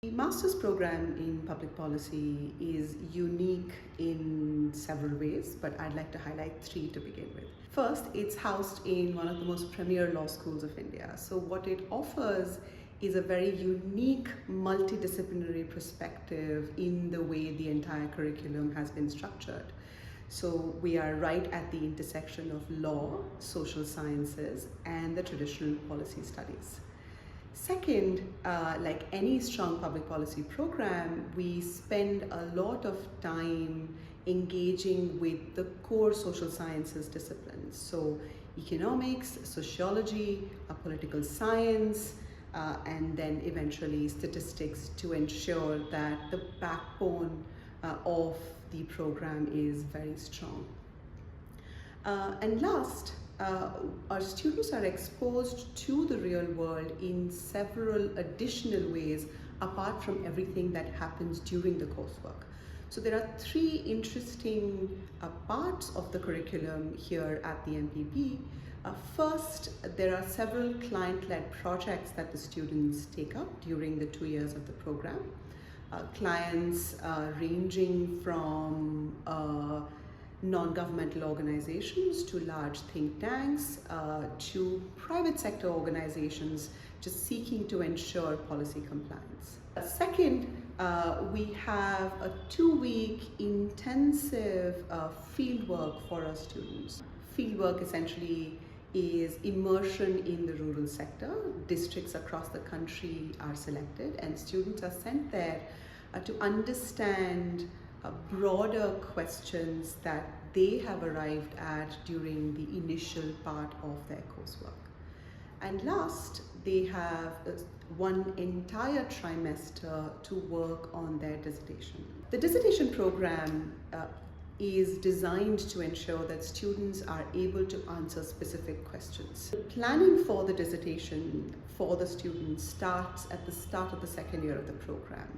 The master's program in public policy is unique in several ways, but I'd like to highlight three to begin with. First, it's housed in one of the most premier law schools of India. So what it offers is a very unique multidisciplinary perspective in the way the entire curriculum has been structured. So we are right at the intersection of law, social sciences, and the traditional policy studies. Second, like any strong public policy program, we spend a lot of time engaging with the core social sciences disciplines. So economics, sociology, political science, and then eventually statistics to ensure that the backbone of the program is very strong. And last, our students are exposed to the real world in several additional ways apart from everything that happens during the coursework. So there are three interesting parts of the curriculum here at the MPP. First, there are several client-led projects that the students take up during the 2 years of the program. Clients ranging from non-governmental organizations to large think tanks to private sector organizations just seeking to ensure policy compliance. Second, we have a 2-week intensive fieldwork for our students. Fieldwork essentially is immersion in the rural sector. Districts across the country are selected and students are sent there to understand broader questions that they have arrived at during the initial part of their coursework. And last, they have one entire trimester to work on their dissertation. The dissertation program is designed to ensure that students are able to answer specific questions. The planning for the dissertation for the students starts at the start of the second year of the program.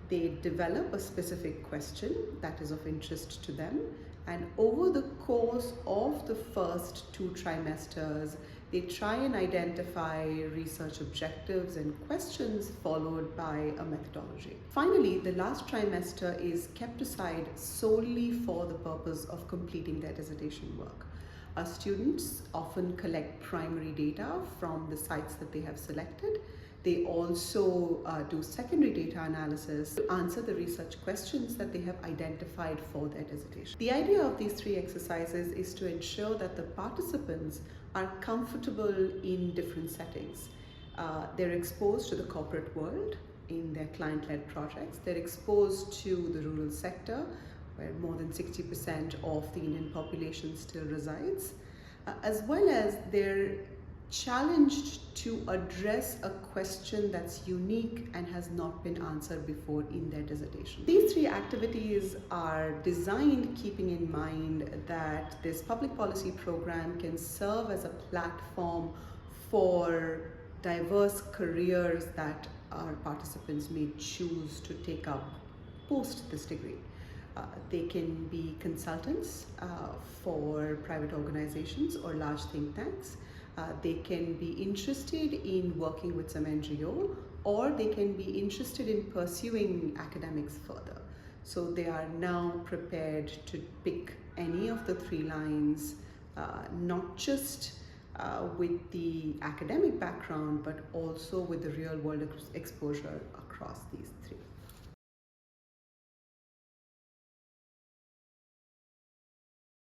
They develop a specific question that is of interest to them, and over the course of the first 2 trimesters, they try and identify research objectives and questions followed by a methodology. Finally, the last trimester is kept aside solely for the purpose of completing their dissertation work. Our students often collect primary data from the sites that they have selected. They also do secondary data analysis to answer the research questions that they have identified for their dissertation. The idea of these 3 exercises is to ensure that the participants are comfortable in different settings. They're exposed to the corporate world in their client-led projects. They're exposed to the rural sector, where more than 60% of the Indian population still resides, as well as they're challenged to address a question that's unique and has not been answered before in their dissertation. These 3 activities are designed keeping in mind that this public policy program can serve as a platform for diverse careers that our participants may choose to take up post this degree. They can be consultants for private organizations or large think tanks. They can be interested in working with some NGO, or they can be interested in pursuing academics further. So they are now prepared to pick any of the 3 lines, not just with the academic background, but also with the real world exposure across these